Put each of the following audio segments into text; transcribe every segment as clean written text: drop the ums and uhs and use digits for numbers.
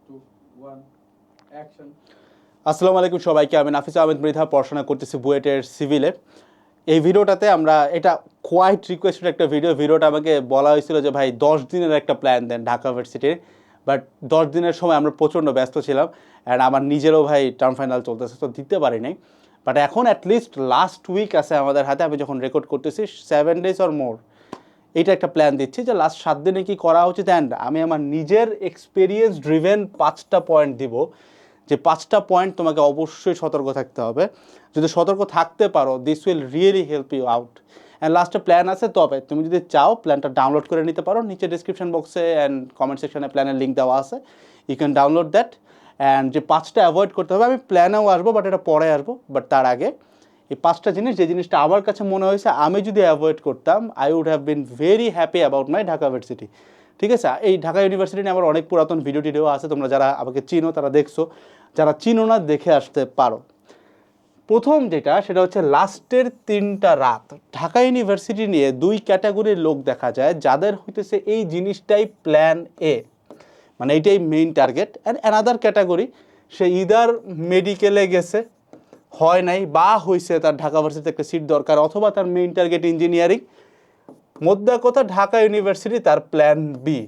2, 1, action. আসসালামু আলাইকুম সবাইকে। আমি নাফিস আহমেদ মৃধা, পড়াশোনা করতেছি বুয়েটের সিভিলে। এই ভিডিওটাতে আমরা এটা কোয়াইট রিকোয়েস্টেড একটা ভিডিওটা আমাকে বলা হয়েছিল যে ভাই 10 দিনের একটা প্ল্যান দেন ঢাকা ইউনিভার্সিটির। বাট 10 দিনের সময় আমরা প্রচণ্ড ব্যস্ত ছিলাম, অ্যান্ড আমার নিজেরও ভাই টার্ম ফাইনাল চলতেছে, তো দিতে পারি নাই। বাট এখন অ্যাটলিস্ট লাস্ট উইক আছে আমাদের হাতে, আমি যখন রেকর্ড করতেছি 7 days অর মোর, এইটা একটা প্ল্যান দিচ্ছি যে লাস্ট 7 দিনে কি করা উচিত। অ্যান্ড আমি আমার নিজের এক্সপিরিয়েন্স ড্রিভেন 5টা পয়েন্ট দিব, যে 5টা পয়েন্ট তোমাকে অবশ্যই সতর্ক থাকতে হবে। যদি সতর্ক থাকতে পারো, this will really help you out. And লাস্টে প্ল্যান আছে, তবে তুমি যদি চাও প্ল্যানটা ডাউনলোড করে নিতে পারো, নিচে ডিসক্রিপশন বক্সে অ্যান্ড কমেন্ট সেকশনে প্ল্যানের লিঙ্ক দেওয়া আছে, you can download that. And যে 5টা অ্যাভয়েড করতে হবে, আমি প্ল্যানেও আসবো, বাট এটা পরে আসবো। বাট তার আগে এই 5টা জিনিস, যে জিনিসটা আমার কাছে মনে হয়েছে আমি যদি অ্যাভয়েড করতাম, I would have been very happy about my Dhaka University. ঠিক আছে, এই ঢাকা ইউনিভার্সিটি নিয়ে আমার অনেক পুরাতন ভিডিও আছে, তোমরা যারা আমাকে চিনো তারা দেখছো, যারা চিনো না দেখে আসতে পারো। প্রথম যেটা, সেটা হচ্ছে লাস্টের 3টা রাত ঢাকা ইউনিভার্সিটি নিয়ে 2 ক্যাটাগরির লোক দেখা যায়, যাদের হইতেছে এই জিনিসটাই প্ল্যান এ, মানে এইটাই main target. And another category, say either মেডিকেলে গেছে, হয় নাই, বা হয়েছে তার ঢাকা ইউনিভার্সিটিতে একটা সিট দরকার, অথবা তার মেইন টার্গেট ইঞ্জিনিয়ারিং, মোদ্দা কথা ঢাকা ইউনিভার্সিটি তার প্ল্যান বি।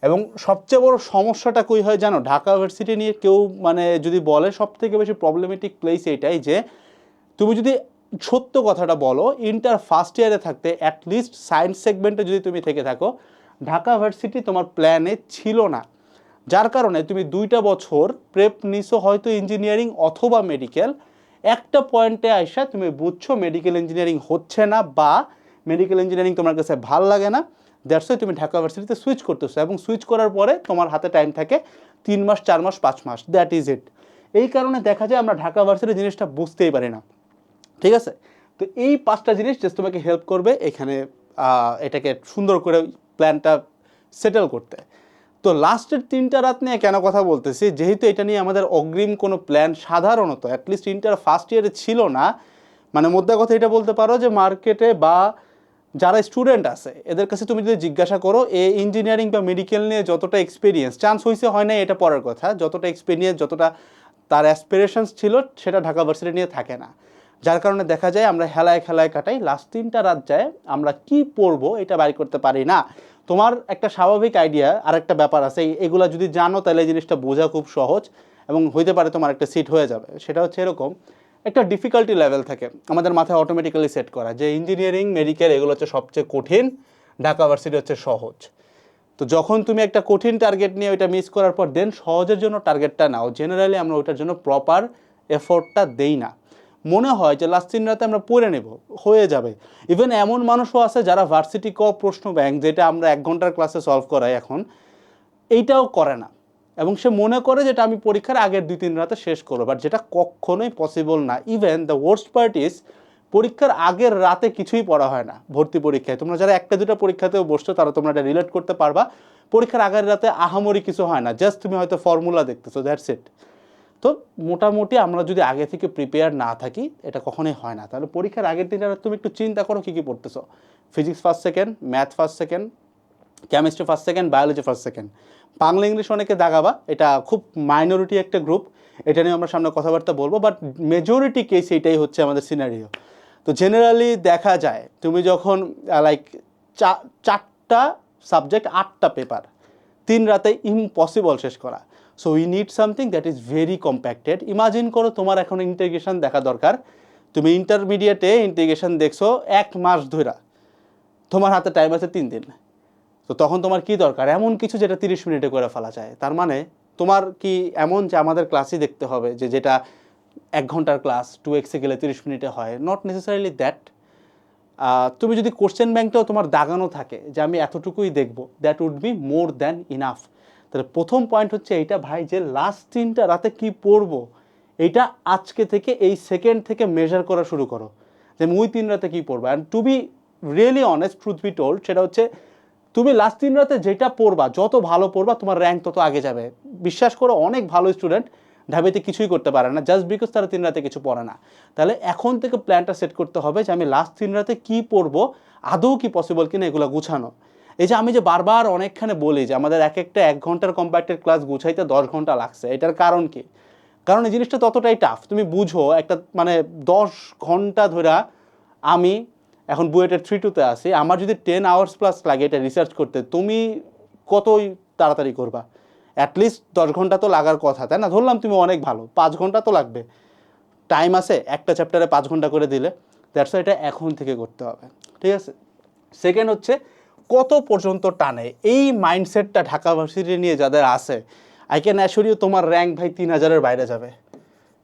এবং সবচেয়ে বড় সমস্যাটা কই হয় জানো, ঢাকা ইউনিভার্সিটি নিয়ে কেউ মানে যদি বলে, সব থেকে বেশি প্রবলেমেটিক প্লেস এইটাই যে তুমি যদি সত্য কথাটা বলো, ইন্টার ফার্স্ট ইয়ারে থাকতে অ্যাটলিস্ট সায়েন্স সেগমেন্টে যদি তুমি থেকে থাকো, ঢাকা ইউনিভার্সিটি তোমার প্ল্যানে ছিল না। যার কারণে তুমি 2টা বছর প্রেপ নিছো, হয়তো ইঞ্জিনিয়ারিং অথবা মেডিকেল। একটা পয়েন্টে আইসা তুমি বুঝছো মেডিকেল ইঞ্জিনিয়ারিং হচ্ছে না, বা মেডিকেল ইঞ্জিনিয়ারিং তোমার কাছে ভাল লাগে না, দ্যাটস ওয়াই তুমি ঢাকা ইউনিভার্সিটিতে সুইচ করতেছো। এবং সুইচ করার পরে তোমার হাতে টাইম থাকে 3 মাস, 4 মাস, 5 মাস, দ্যাট ইজ ইট। এই কারণে দেখা যায় আমরা ঢাকা ইউনিভার্সিটির জিনিসটা বুঝতেই পারি না। ঠিক আছে, তো এই 5টা জিনিস জাস্ট তোমাকে হেল্প করবে এখানে এটাকে সুন্দর করে প্ল্যানটা সেটেল করতে। তো লাস্টের 3টা রাত নিয়ে কেন কথা বলতেছি, যেহেতু এটা নিয়ে আমাদের অগ্রিম কোনো প্ল্যান সাধারণত অ্যাটলিস্ট ইন্টার ফার্স্ট ইয়ারে ছিল না। মানে মোদ্দা কথা এটা বলতে পারো যে মার্কেটে বা যারা স্টুডেন্ট আছে এদের কাছে তুমি যদি জিজ্ঞাসা করো, এই ইঞ্জিনিয়ারিং বা মেডিকেল নিয়ে যতটা এক্সপিরিয়েন্স, চান্স হয়েছে হয় না এটা পরের কথা, যতটা এক্সপিরিয়েন্স, যতটা তার অ্যাসপিরেশনস ছিল, সেটা ঢাকা ভার্সিটি নিয়ে থাকে না। যার কারণে দেখা যায় আমরা হেলায় খেলায় কাটাই, লাস্ট 3টা রাত যায় আমরা কি পড়বো এটা বাইর করতে পারি না। তোমার একটা স্বাভাবিক আইডিয়া, আর একটা ব্যাপার আছে, এগুলা যদি জানো তাহলে এই জিনিসটা বোঝা খুব সহজ, এবং হইতে পারে তোমার একটা সিট হয়ে যাবে। সেটা হচ্ছে এরকম, একটা ডিফিকাল্টি লেভেল থাকে আমাদের মাথায় অটোমেটিক্যালি সেট করা, যে ইঞ্জিনিয়ারিং মেডিকেল এগুলো হচ্ছে সবচেয়ে কঠিন, ঢাকা ভার্সিটি হচ্ছে সহজ। তো যখন তুমি একটা কঠিন টার্গেট নিয়ে ওইটা মিস করার পর দেন সহজের জন্য টার্গেটটা নাও, জেনারেলি আমরা ওইটার জন্য প্রপার এফোর্টটা দেই না। মনে হয় যে লাস্ট 3 রাতে আমরা পড়ে নেব, হয়ে যাবে। ইভেন এমন মানুষও আছে যারা ভার্সিটি প্রশ্ন ব্যাংক, যেটা আমরা 1 ঘন্টার ক্লাসে সলভ করাই এখন, এইটাও করে না। এবং সে মনে করে যেটা আমি পরীক্ষার আগের 2-3 রাতে শেষ করবো, বাট যেটা কখনোই পসিবল না। Even the worst part is, পরীক্ষার আগের রাতে কিছুই পড়া হয় না ভর্তি পরীক্ষায়। তোমরা যারা 1-2টা পরীক্ষাতেও বসছো তারা তোমরা এটা রিলেট করতে পারবা। পরীক্ষার আগের রাতে আহামরি কিছু হয় না, জাস্ট তুমি হয়তো ফর্মুলা দেখতেছো, দ্যাটস ইট। তো মোটামুটি আমরা যদি আগে থেকে প্রিপেয়ার না থাকি, এটা কখনোই হয় না। তাহলে পরীক্ষার আগের দিন তুমি একটু চিন্তা করো কী কী পড়তেছো। Physics first second, math first second, chemistry first second, biology first second. Bangla English অনেকে দাগাবা, এটা খুব মাইনরিটি একটা গ্রুপ, এটা নিয়ে আমরা সামনে কথাবার্তা বলবো, বাট মেজরিটি কেস এইটাই হচ্ছে আমাদের সিনারিও। তো জেনারেলি দেখা যায় তুমি যখন লাইক 4টা সাবজেক্ট, 8টা পেপার, 3 রাতে ইম্পসিবল শেষ করা। So we need something that is very compacted. Imagine করো তোমার এখন ইন্টিগ্রেশন দেখা দরকার, তুমি ইন্টারমিডিয়েটে ইন্টিগ্রেশন দেখছো 1 মাস ধরে, তোমার হাতে টাইম আছে 3 দিন। তো তখন তোমার কি দরকার এমন কিছু যেটা 30 মিনিটে করে ফেলা যায়। তার মানে তোমার কি এমন যে আমাদের ক্লাসই দেখতে হবে, যে যেটা 1 ঘন্টার ক্লাস 2x গেলে 30 মিনিটে হয়? Not necessarily that. তুমি যদি কোশ্চেন ব্যাংকটাও তোমার দাগানো থাকে যে আমি এতটুকুই দেখবো, that would be more than enough. তাহলে প্রথম পয়েন্ট হচ্ছে এইটা ভাই, যে লাস্ট 3টা রাতে কি পড়বো, এইটা আজকে থেকে, এই সেকেন্ড থেকে মেজার করা শুরু করো, যে আমি ওই 3 রাতে কী পড়বো। And to be really honest, truth be told, সেটা হচ্ছে তুমি লাস্ট 3 রাতে যেটা পড়বা, যত ভালো পড়বা তোমার র্যাঙ্ক তত আগে যাবে। বিশ্বাস করো, অনেক ভালো স্টুডেন্ট ঢাবিতে কিছুই করতে পারে না, জাস্ট বিকজ তারা 3 রাতে কিছু পড়ে না। তাহলে এখন থেকে প্ল্যানটা সেট করতে হবে যে আমি লাস্ট 3 রাতে কী পড়বো, আদৌ কি পসিবল কিনা এগুলো গুছানো। এই যে আমি যে বারবার অনেকখানে বলি যে আমাদের এক একটা 1 ঘন্টার কম্প্যাক্টেড ক্লাস গুছাইতে 10 ঘন্টা লাগছে, এটার কারণ কি? কারণ এই জিনিসটা ততটাই টাফ। তুমি বুঝো একটা মানে 10 ঘন্টা ধরে আমি এখন বুয়েটের 3-2-তে আছি, আমার যদি 10 আওয়ার্স প্লাস লাগে এটা রিসার্চ করতে, তুমি কতই তাড়াতাড়ি করবা? অ্যাটলিস্ট 10 ঘন্টা তো লাগার কথা, তাই না? ধরলাম তুমি অনেক ভালো, 5 ঘন্টা তো লাগবে। টাইম আছে, একটা চ্যাপ্টারে 5 ঘন্টা করে দিলে। দ্যাটস এটা এখন থেকে করতে হবে, ঠিক আছে? সেকেন্ড হচ্ছে কত পর্যন্ত টানে এই মাইন্ডসেটটা ঢাকা ভার্সিটি নিয়ে যাদের আছে, আই ক্যান অ্যাসিওর ইউ তোমার র্যাঙ্ক ভাই 3000-এর বাইরে যাবে,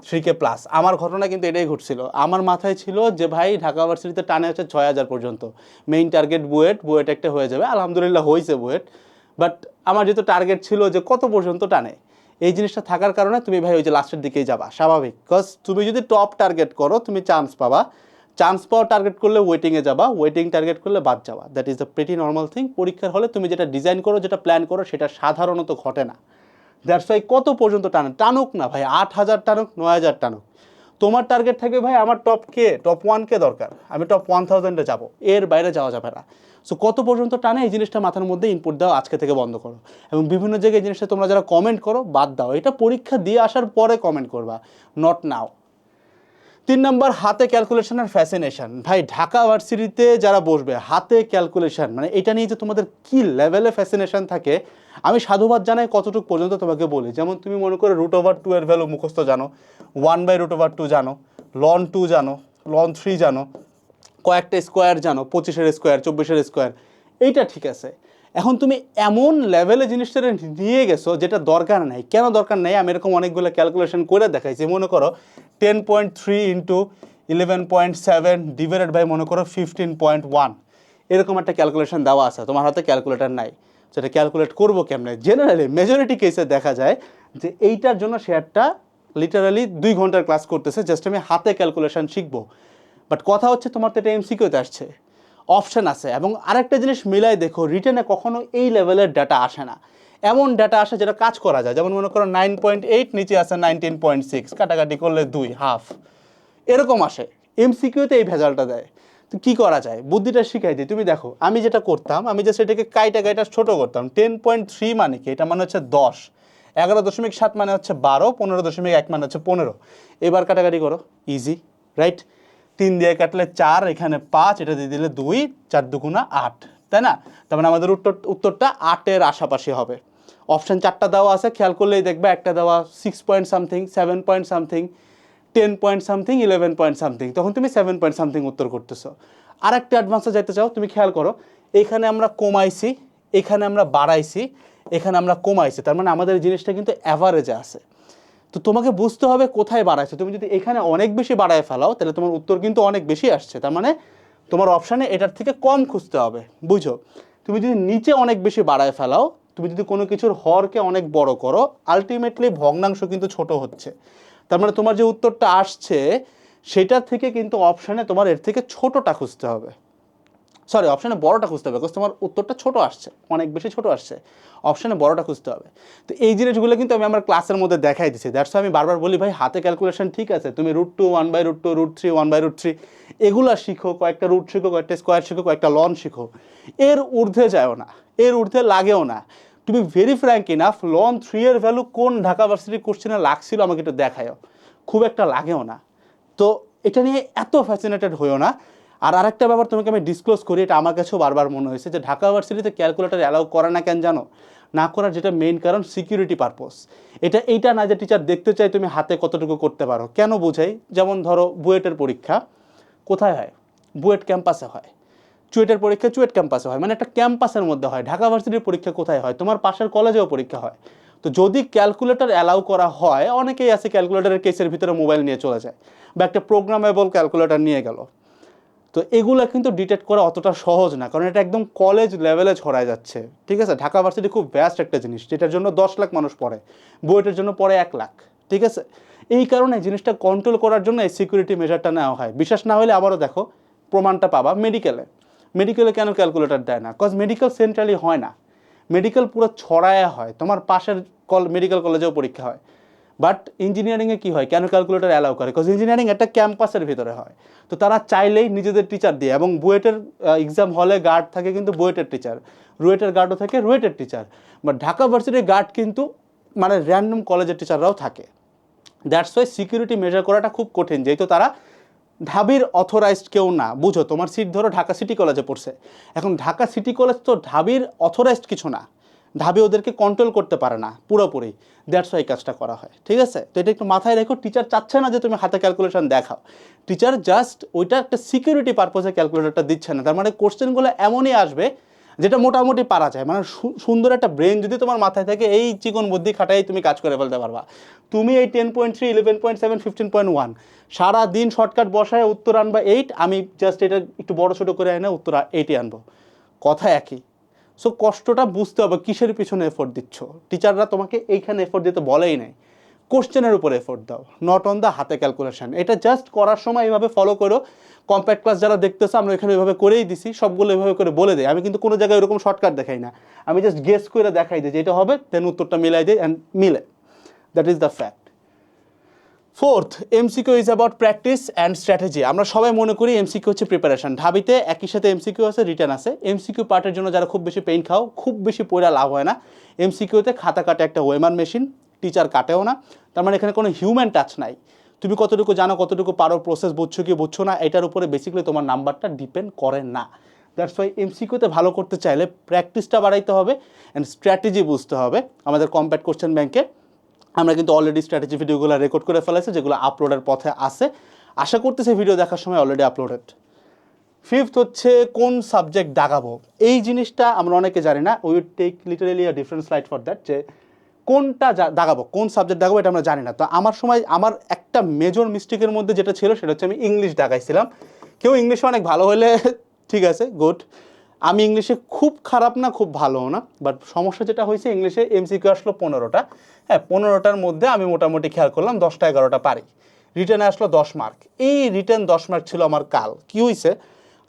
3K প্লাস। আমার ঘটনা কিন্তু এটাই ঘটছিল। আমার মাথায় ছিল যে ভাই ঢাকা ভার্সিটিতে টানে হচ্ছে 6000 পর্যন্ত, মেইন টার্গেট বুয়েট একটা হয়ে যাবে। আলহামদুলিল্লাহ হয়েছে বুয়েট, বাট আমার যেহেতু টার্গেট ছিল যে কত পর্যন্ত টানে, এই জিনিসটা থাকার কারণে তুমি ভাই ওই যে লাস্টের দিকেই যাবা, স্বাভাবিক। বিকজ তুমি যদি টপ টার্গেট করো তুমি চান্স পাবা, চান্স পাওয়া টার্গেট করলে ওয়েটিংয়ে যাবা, ওয়েটিং টার্গেট করলে বাদ যাওয়া। That is the pretty normal thing. পরীক্ষার হলে তুমি যেটা ডিজাইন করো, যেটা প্ল্যান করো, সেটা সাধারণত ঘটে না। দ্যাটস ওয়াই কত পর্যন্ত টানুক না ভাই, 8000 টানুক, 9000 টানুক, তোমার টার্গেট থাকবে ভাই আমার টপ 1K দরকার, আমি টপ 1000-এ যাবো, এর বাইরে যাওয়া যাবে না। সো কত পর্যন্ত টানে এই জিনিসটা মাথার মধ্যে ইনপুট দাও, আজকে থেকে বন্ধ করো। এবং বিভিন্ন জায়গায় এই জিনিসটা তোমরা যারা কমেন্ট করো বাদ দাও, এটা পরীক্ষা দিয়ে আসার পরে কমেন্ট করবা, নট নাও। 3 নম্বর, হাতে ক্যালকুলেশনের ফ্যাসিনেশন। ভাই ঢাকা ভার্সিটিতে যারা বসবে, হাতে ক্যালকুলেশন মানে এটা নিয়ে যে তোমাদের কি লেভেলে ফ্যাসিনেশন থাকে, আমি সাধুবাদ জানাই কতটুকু পর্যন্ত তোমাকে বলি। যেমন তুমি মনে করো √2 এর ভ্যালু মুখস্থ জানো, 1/√2 জানো, লন 2 জানো, লন 3 জানো, কয়েকটা স্কোয়ার জানো, 25-এর স্কোয়ার, 24-এর স্কোয়ার, এইটা ঠিক আছে। এখন তুমি এমন লেভেলে জিনিসটা নিয়ে গেছো যেটা দরকার নাই। কেন দরকার নাই? আমি এরকম অনেকগুলো ক্যালকুলেশন করে দেখাইছি। মনে করো 10.3 ইন্টু 11.7 ডিভাইডেড বাই মনে করো 15.1, এরকম একটা ক্যালকুলেশন দেওয়া আছে, তোমার হাতে ক্যালকুলেটর নাই, সেটা ক্যালকুলেট করবো কেমনে? জেনারেলি মেজরিটি কেসে দেখা যায় যে এইটার জন্য শেয়ারটা লিটারালি 2 ঘন্টার ক্লাস করতেছে, জাস্ট আমি হাতে ক্যালকুলেশন শিখবো। বাট কথা হচ্ছে তোমার তো এটা এমসিকিউতে আসছে, অপশান আছে। এবং আরেকটা জিনিস মিলাই দেখো, রিটেনে কখনো এই লেভেলের ডাটা আসে না। এমন ডাটা আসে যেটা কাজ করা যায়, যেমন মনে করো 9.8, নিচে আছে 19.6, কাটাকাটি করলে 2, হাফ, এরকম আসে। এমসিকিউতে এই ভেজালটা দেয়। তো কী করা যায়? বুদ্ধিটা শিখাই দিই। তুমি দেখো আমি যেটা করতাম, আমি যে সেটাকে কাইটা ছোটো করতাম। 10.3 মানে কি? এটা মানে হচ্ছে 10, 11.7 মানে হচ্ছে 12, 15.1 মানে হচ্ছে 15। এবার কাটাকাটি করো, ইজি, রাইট? 3 দিয়ে কাটলে 4, এখানে 5, এটা দিয়ে দিলে 2, 4 দুগুণা 8, তাই না? তার মানে আমাদের উত্তরটা 8-এর আশাপাশি হবে। অপশান 4টা দেওয়া আছে, খেয়াল করলেই দেখবে একটা দেওয়া 6 point something, 7 point something, 10 point something, 11 point something, তখন তুমি 7 পয়েন্ট সামথিং উত্তর করতেছো। আর একটা অ্যাডভান্সে যাইতে চাও, তুমি খেয়াল করো, এখানে আমরা কমাইছি, এখানে আমরা বাড়াইছি, এখানে আমরা কমাইছি, তার মানে আমাদের জিনিসটা কিন্তু অ্যাভারেজে আছে। তো তোমাকে বুঝতে হবে কোথায় বাড়াইছে। তুমি যদি এখানে অনেক বেশি বাড়ায় ফেলাও তাহলে তোমার উত্তর কিন্তু অনেক বেশি আসছে, তার মানে তোমার অপশানে এটার থেকে কম খুঁজতে হবে, বুঝো? তুমি যদি নিচে অনেক বেশি বাড়ায় ফেলাও, তুমি যদি কোনো কিছুর হরকে অনেক বড় করো, আলটিমেটলি ভগ্নাংশ কিন্তু ছোট হচ্ছে। তার মানে তোমার যে উত্তরটা আসছে সেটার থেকে কিন্তু অপশানে তোমার এর থেকে ছোটটা খুঁজতে হবে, সরি অপশানে বড়টা খুঁজতে হবে, বিকজ তোমার উত্তরটা ছোট আসছে, অনেক বেশি ছোট আসছে, অপশানে বড়টা খুঁজতে হবে। তো এই জিনিসগুলো কিন্তু আমি আমার ক্লাসের মধ্যে দেখাই দিচ্ছি। দ্যাটস আমি বারবার বলি ভাই হাতে ক্যালকুলেশন ঠিক আছে, তুমি √2, 1/√2, √3, 1/√3 এগুলা শিখো, কয়েকটা রুট শিখো, কয়েকটা স্কোয়ার শিখো, কয়েকটা লন শিখো, এর ঊর্ধ্বে যাও না, এর ঊর্ধ্বে লাগেও না। তুমি ভেরি ফ্র্যাঙ্ক ইনাফ, লন 3 এর ভ্যালু কোন ঢাকা ভার্সিটির কোশ্চেনে লাগছিল আমাকে একটু দেখায়ও, খুব একটা লাগেও না। তো এটা নিয়ে এত ফ্যাসিনেটেড হইও না। আর আরেকটা ব্যাপার তোমাকে আমি ডিসক্লোজ করি, এটা আমার কাছেও বারবার মনে হয়েছে যে ঢাকা ভার্সিটিতে ক্যালকুলেটর অ্যালাউ করে না কেন জানো? না করার যেটা মেইন কারণ সিকিউরিটি পারপোজ। এইটা না যে টিচার দেখতে চাই তুমি হাতে কতটুকু করতে পারো। কেন বুঝাই? যেমন ধরো বুয়েটের পরীক্ষা কোথায় হয়? বুয়েট ক্যাম্পাসে হয়। চুয়েটের পরীক্ষা চুয়েট ক্যাম্পাসে হয়, মানে একটা ক্যাম্পাসের মধ্যে হয়। ঢাকা ভার্সিটির পরীক্ষা কোথায় হয়? তোমার পাশের কলেজেও পরীক্ষা হয়। তো যদি ক্যালকুলেটর অ্যালাউ করা হয়, অনেকেই আছে ক্যালকুলেটরের কেসের ভিতরে মোবাইল নিয়ে চলে যায় বা একটা প্রোগ্রামেবল ক্যালকুলেটর নিয়ে গেল। তো এগুলো কিন্তু ডিটেক্ট করা অতটা সহজ না, কারণ এটা একদম কলেজ লেভেলে ছড়ায় যাচ্ছে, ঠিক আছে? ঢাকা ভার্সিটি খুব ব্যস্ত একটা জিনিস, যেটার জন্য 10 লাখ মানুষ পড়ে, বুয়েটের জন্য পড়ে 1 লাখ, ঠিক আছে? এই কারণে জিনিসটা কন্ট্রোল করার জন্য এই সিকিউরিটি মেজারটা নেওয়া হয়। বিশ্বাস না হলে আবারও দেখো, প্রমাণটা পাবা মেডিকেলে কেন ক্যালকুলেটর দেয় না? কজ মেডিকেল সেন্ট্রালি হয় না, মেডিকেল পুরো ছড়ায় হয়, তোমার পাশের মেডিকেল কলেজেও পরীক্ষা হয়। বাট ইঞ্জিনিয়ারিংয়ে কী হয়, কেন ক্যালকুলেটর অ্যালাউ করে? বিকজ ইঞ্জিনিয়ারিং একটা ক্যাম্পাসের ভিতরে হয়। তো তারা চাইলেই নিজেদের টিচার দিয়ে, এবং বুয়েটের এক্সাম হলে গার্ড থাকে কিন্তু বুয়েটের টিচার, রুয়েটের গার্ডও থাকে রুয়েটের টিচার, বাট ঢাকা ভার্সিটির গার্ড কিন্তু মানে র্যান্ডম কলেজের টিচাররাও থাকে। দ্যাটস ওয়াই সিকিউরিটি মেজার করাটা খুব কঠিন, যেহেতু তারা ঢাবির অথরাইজড কেউ না। বুঝো, তোমার সিট ধরো ঢাকা সিটি কলেজে পড়ছে, এখন ঢাকা সিটি কলেজ তো ঢাবির অথরাইজড কিছু না, ঢাবি ওদেরকে কন্ট্রোল করতে পারে না পুরোপুরি। দ্যাটস ওয়াই কাজটা করা হয়, ঠিক আছে? তো এটা একটু মাথায় রেখো, টিচার চাচ্ছে না যে তুমি হাতে ক্যালকুলেশন দেখাও, টিচার জাস্ট ওইটা একটা সিকিউরিটি পারপোজে ক্যালকুলেটরটা দিচ্ছে না। তার মানে কোশ্চেনগুলো এমনই আসবে যেটা মোটামুটি পারা যায়, মানে সুন্দর একটা ব্রেন যদি তোমার মাথায় থাকে, এই চিকন বুদ্ধি খাটাই তুমি কাজ করে ফেলতে পারবা। তুমি এই 10.3, 11.7, 15.1 সারাদিন শর্টকাট বসায় উত্তর আনবা 8, আমি জাস্ট এটা একটু বড় ছোটো করে এনে উত্তর 8ই আনবো, কথা একই। সো কষ্টটা বুঝতে হবে কিসের পিছনে এফোর্ট দিচ্ছ। টিচাররা তোমাকে এইখানে এফোর্ট দিতে বলেই নাই, কোশ্চেনের উপর এফোর্ট দাও, নট অন দ্য হাতে ক্যালকুলেশন। এটা জাস্ট করার সময় এইভাবে ফলো করো। কম্প্যাক্ট ক্লাস যারা দেখতেছো, আমরা এখানে এইভাবে করেই দিছি, সবগুলো এইভাবে করে বলে দেয়। আমি কিন্তু কোনো জায়গায় এরকম শর্টকাট দেখাই না, আমি জাস্ট গেস করে দেখাই দিই যে এটা হবে, দেন উত্তরটা মিলাই দিই অ্যান্ড মিলে। That is the fact. Fourth, MCQ is about practice and strategy. আমরা সবাই মনে করি এমসিকিউ হচ্ছে প্রিপারেশন, ঢাবিতে একই সাথে এমসিকিউ আছে, রিটার্ন আছে। এমসিকিউ পার্টের জন্য যারা খুব বেশি পেইন খাও, খুব বেশি পড়া লাভ হয় না। এমসিকিউতে খাতা কাটে একটা ওয়েমার মেশিন, টিচার কাটেও না, তার মানে এখানে কোনো হিউম্যান টাচ নাই। তুমি কতটুকু জানো, কতটুকু পারো, প্রসেস বুঝছো কি বুঝছো না, এটার উপরে বেসিক্যালি তোমার নাম্বারটা ডিপেন্ড করে না। দ্যাটস ওয়াই এমসিকিউতে ভালো করতে চাইলে প্র্যাকটিসটা বাড়াইতে হবে অ্যান্ড স্ট্র্যাটেজি বুঝতে হবে। আমাদের কম্প্যাক্ট কোশ্চেন ব্যাংকে আমরা কিন্তু অলরেডি স্ট্র্যাটেজি ভিডিওগুলো রেকর্ড করে ফেলেছি, যেগুলো আপলোডের পথে আছে, আশা করতেছি ভিডিও দেখার সময় অলরেডি আপলোডেড। ফিফথ হচ্ছে কোন সাবজেক্ট দাগাবো। এই জিনিসটা আমরা অনেকে জানি না, we would take literally a different slide for that, যে কোনটা দাগাবো, কোন সাবজেক্ট দাগাবো এটা আমরা জানি না। তো আমার সময় আমার একটা মেজর মিস্টেকের মধ্যে যেটা ছিল সেটা হচ্ছে আমি ইংলিশ দাগাইছিলাম। কেউ ইংলিশে অনেক ভালো হলে ঠিক আছে, গুড। আমি ইংলিশে খুব খারাপ না, খুব ভালোও না, বাট সমস্যা যেটা হয়েছে, ইংলিশে এমসিকিউ আসলো 15টা, হ্যাঁ 15টার মধ্যে আমি মোটামুটি খেয়াল করলাম 10টা 11টা পারি। রিটার্নে আসলো 10 মার্ক, এই রিটার্ন 10 মার্ক ছিল আমার কাল। কী হয়েছে,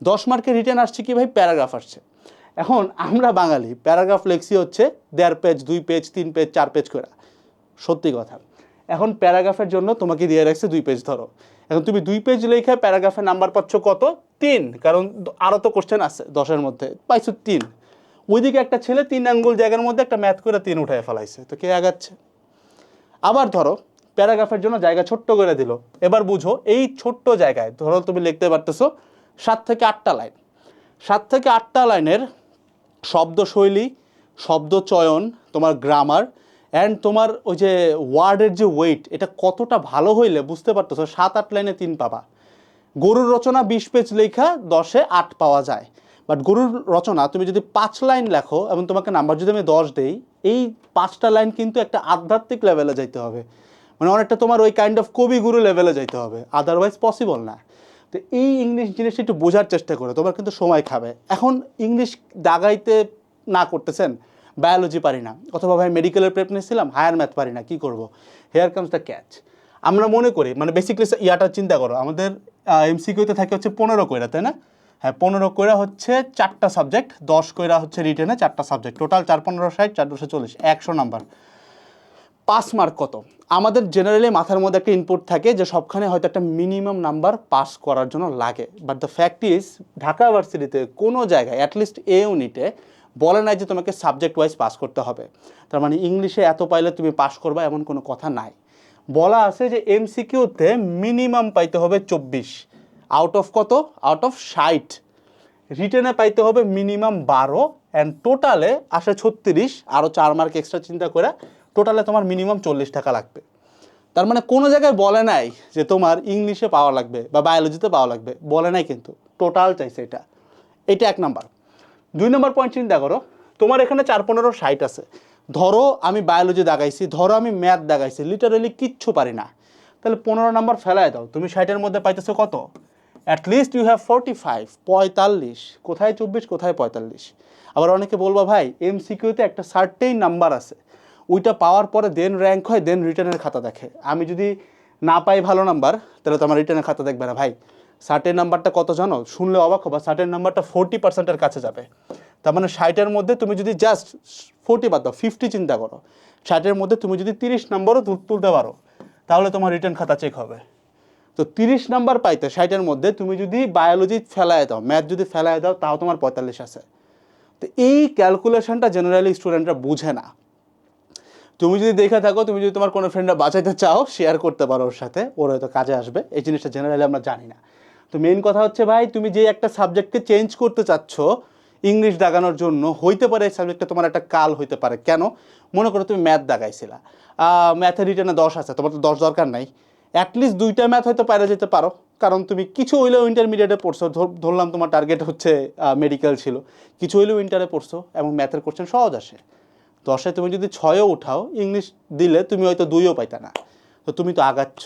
10 মার্কের রিটার্ন আসছে কি ভাই, প্যারাগ্রাফ আসছে। এখন আমরা বাঙালি প্যারাগ্রাফ লেখছি হচ্ছে 1.5 পেজ, 2 পেজ, 3 পেজ, 4 পেজ করে, সত্যি কথা। এখন প্যারাগ্রাফের জন্য তোমাকে দিয়ে রাখছে 2 পেজ ধরো, এখন তুমি 2 পেজ লেখা প্যারাগ্রাফের নাম্বার পাচ্ছ কত, 3, কারণ আরও তো কোশ্চেন আছে 10-এর মধ্যে, পাইছো 3। ওইদিকে একটা ছেলে 3 আঙ্গুল জায়গার মধ্যে একটা ম্যাথ করে 3 উঠায় ফেলাইছে, তো কে আগাচ্ছে? আবার ধরো প্যারাগ্রাফের জন্য জায়গা ছোট্ট করে দিল, এবার বুঝো এই ছোট্ট জায়গায় ধরো তুমি লিখতে পারতেছো 7 থেকে 8টা লাইন, 7 থেকে 8টা লাইনের শব্দশৈলী, শব্দ চয়ন, তোমার গ্রামার অ্যান্ড তোমার ওই যে ওয়ার্ডের যে ওয়েট, এটা কতটা ভালো হইলে বুঝতে পারতেছো 7-8 লাইনে 3 পাবা। গরুর রচনা 20 পেজ লেখা 10-এ 8 পাওয়া যায়, বাট গরুর রচনা তুমি যদি 5 লাইন লেখো এবং তোমাকে নাম্বার যদি আমি 10 দেই, এই 5টা লাইন কিন্তু একটা আধ্যাত্মিক লেভেলে যাইতে হবে, মানে অনেকটা তোমার ওই কাইন্ড অফ কবিগুরু লেভেলে যাইতে হবে, আদারওয়াইজ পসিবল না। তো এই ইংলিশ জিনিসটা একটু বোঝার চেষ্টা করো, তোমার কিন্তু সময় খাবে। এখন ইংলিশ দাগাইতে না করতেছেন, বায়োলজি পারি না, অথবা ভাই মেডিকেলের প্রেপ নিয়েছিলাম, হায়ার ম্যাথ পারি না, কী করবো? Hair comes the catch. আমরা মনে করি মানে বেসিক্যালি ইয়াটা চিন্তা করো, আমাদের এমসিকিউতে থাকে হচ্ছে 15 কইরা, তাই না? হ্যাঁ 15 কইরা হচ্ছে 4টা সাবজেক্ট, 10 কইরা হচ্ছে রিটেনে 4টা সাবজেক্ট, টোটাল 4-15 60, 4-240, 100 নাম্বার। 5 মার্ক কত? আমাদের জেনারেলি মাথার মধ্যে একটা ইনপুট থাকে যে সবখানে হয়তো একটা মিনিমাম নাম্বার পাস করার জন্য লাগে, but the fact is Dhaka ভার্সিটিতে কোনো জায়গায় অ্যাটলিস্ট এ ইউনিটে বলে নাই যে তোমাকে সাবজেক্ট ওয়াইজ পাস করতে হবে। তার মানে ইংলিশে এত পাইলে তুমি পাস করবা এমন কোনো কথা নাই। বলা আছে যে এমসিকিউতে মিনিমাম পাইতে হবে 24 আউট অফ কত, আউট অফ 60। রিটেনে পাইতে হবে মিনিমাম 12 অ্যান্ড টোটালে আসে 36, আরও 4 মার্ক এক্সট্রা চিন্তা করে টোটালে তোমার মিনিমাম 40 টাকা লাগবে। তার মানে কোনো জায়গায় বলে নাই যে তোমার ইংলিশে পাওয়া লাগবে বা বায়োলজিতে পাওয়া লাগবে, বলে নাই, কিন্তু টোটাল চাইছে এটা। এটা 1 নাম্বার। 2 নম্বর পয়েন্ট চিন্তা করো, তোমার এখানে 4-15 60 আছে, ধরো আমি বায়োলজি দাগাইছি, ধরো আমি ম্যাথ দাগাইছি, লিটারালি কিচ্ছু পারি না, তাহলে 15 নাম্বার ফেলায় দাও, তুমি 60-এর মধ্যে পাইতেছো কত? অ্যাটলিস্ট ইউ হ্যাভ 45, 45, কোথায় 24, কোথায় 45। আবার অনেকে বলবো ভাই এমসিকিউতে একটা সার্টেইন নাম্বার আছে, ওইটা পাওয়ার পরে দেন র্যাঙ্ক হয়, দেন রিটার্নের খাতা দেখে। আমি যদি না পাই ভালো নাম্বার, তাহলে তো আমার রিটার্নের খাতা দেখবে না ভাই। সার্টেন নাম্বারটা কত জানো? শুনলে অবাক হবা, সার্টেন নাম্বারটা 40%-এর কাছে যাবে। তার মানে 60-এর মধ্যে তুমি যদি জাস্ট 40 বাদ দাও, 50 চিন্তা করো, 60-এর মধ্যে তুমি যদি 30 নম্বরও তুলতে পারো, তাহলে তোমার রিটার্ন খাতা চেক হবে। তো 30 নাম্বার পাইতে 60-এর মধ্যে তুমি যদি বায়োলজি ফেলায় দাও, ম্যাথ যদি ফেলায় দাও, তাও তোমার 45 আছে। তো তো এই ক্যালকুলেশনটা জেনারেলি স্টুডেন্টরা বুঝে না। তুমি যদি দেখে থাকো, তুমি যদি তোমার কোনো ফ্রেন্ডরা বাঁচাইতে চাও, শেয়ার করতে পারো ওর সাথে, ওর হয়তো কাজে আসবে। এই জিনিসটা জেনারেলি আমরা জানি না। তো মেইন কথা হচ্ছে ভাই, তুমি যে একটা সাবজেক্টকে চেঞ্জ করতে চাচ্ছ ইংলিশ দাগানোর জন্য, হইতে পারে এই সাবজেক্টটা তোমার একটা কাল হইতে পারে। কেন? মনে করো তুমি ম্যাথ দাগাইছিলা, ম্যাথের রিটেনে 10 আছে, তোমার তো 10 দরকার নাই, অ্যাটলিস্ট 2টা ম্যাথ হয়তো পারে যেতে পারো, কারণ তুমি কিছু হইলেও ইন্টারমিডিয়েটে পড়ছো। ধরলাম তোমার টার্গেট হচ্ছে মেডিকেল ছিল, কিছু হইলেও ইন্টারে পড়ছো এবং ম্যাথের কোশ্চেন সহজ আসে। 10-এ তুমি যদি 6ও উঠাও, ইংলিশ দিলে তুমি হয়তো 2ও পাইতা না। তো তুমি তো আগাচ্ছ।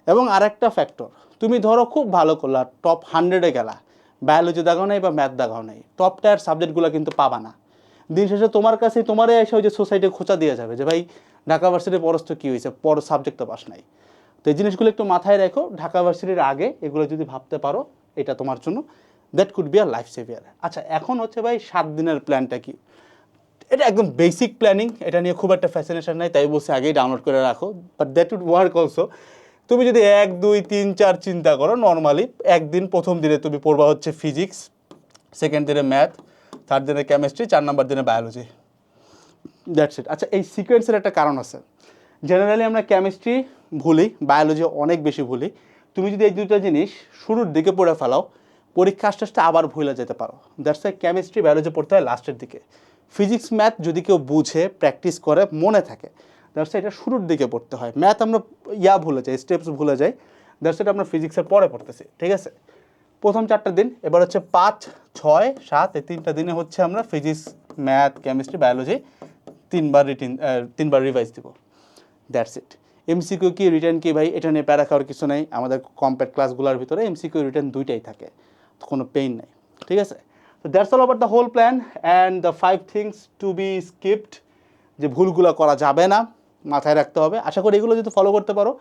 এবং আরেকটা ফ্যাক্টর, তুমি ধরো খুব ভালো করলা, টপ 100-এ গেলা, বায়োলজি দাগাও নাই বা ম্যাথ দাগাও নাই, টপ টায়ার সাবজেক্টগুলো কিন্তু পাবা না। দিন শেষে তোমার কাছে তোমারে এসে ওই যে সোসাইটি খোঁচা দিয়ে যাবে যে ভাই ঢাকা ভার্সিটির পরস্ত কী হয়েছে, সাবজেক্ট তো পাস নাই। তো এই জিনিসগুলো একটু মাথায় রেখো, ঢাকা ভার্সিটির আগে এগুলো যদি ভাবতে পারো, এটা তোমার জন্য that could be a life saviour. আচ্ছা, এখন হচ্ছে ভাই 7 দিনের প্ল্যানটা কি? এটা একদম বেসিক প্ল্যানিং, এটা নিয়ে খুব একটা ফ্যাসিনেশন নাই, তাই বলছি আগেই ডাউনলোড করে রাখো, but that would work also. তুমি যদি 1, 2, 3, 4 চিন্তা করো, নর্মালি একদিন প্রথম দিনে তুমি পড়বা হচ্ছে ফিজিক্স, সেকেন্ড দিনে ম্যাথ, থার্ড দিনে কেমিস্ট্রি, 4 নম্বর দিনে বায়োলজি, দ্যাটস ইট। আচ্ছা, এই সিকোয়েন্সের একটা কারণ আছে। জেনারেলি আমরা কেমিস্ট্রি ভুলি, বায়োলজি অনেক বেশি ভুলি। তুমি যদি এই দুটো জিনিস শুরুর দিকে পড়ে ফেলাও, পরীক্ষা আসতে আসতে আবার ভুলে যেতে পারো। দ্যাটস ওয়াই কেমিস্ট্রি বায়োলজি পড়তে হয় লাস্টের দিকে। ফিজিক্স ম্যাথ যদি কেউ বুঝে, প্র্যাকটিস করে, মনে থাকে, দ্যাটস এটা শুরুর দিকে পড়তে হয়। ম্যাথ আমরা ভুলে যাই, স্টেপস ভুলে যাই, দ্যাটস এটা আমরা ফিজিক্সের পরে পড়তেছি, ঠিক আছে? প্রথম 4টা দিন, এবার হচ্ছে 5, 6, 7, এই 3টা দিনে হচ্ছে আমরা ফিজিক্স, ম্যাথ, কেমিস্ট্রি, বায়োলজি 3বার রিভাইজ দিব, দ্যাটস ইট। এমসিকিউ কি রিটার্ন কি ভাই, এটা নিয়ে প্যারা খাওয়ার কিছু নেই। আমাদের কম্প্যাক্ট ক্লাসগুলোর ভিতরে এমসিকিউ রিটার্ন 2টাই থাকে, তো কোনো পেইন নেই, ঠিক আছে? তো that's all about the whole plan and the 5 things to be skipped, যে ভুলগুলো করা যাবে না, মাথায় রাখতে হবে। আশা করি এগুলো যদি ফলো করতে পারো,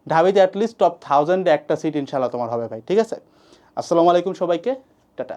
ঢাবিতে অ্যাটলিস্ট টপ 1000-এ একটা সিট ইনশাল্লাহ তোমার হবে ভাই, ঠিক আছে? আসসালামু আলাইকুম সবাইকে, টাটা।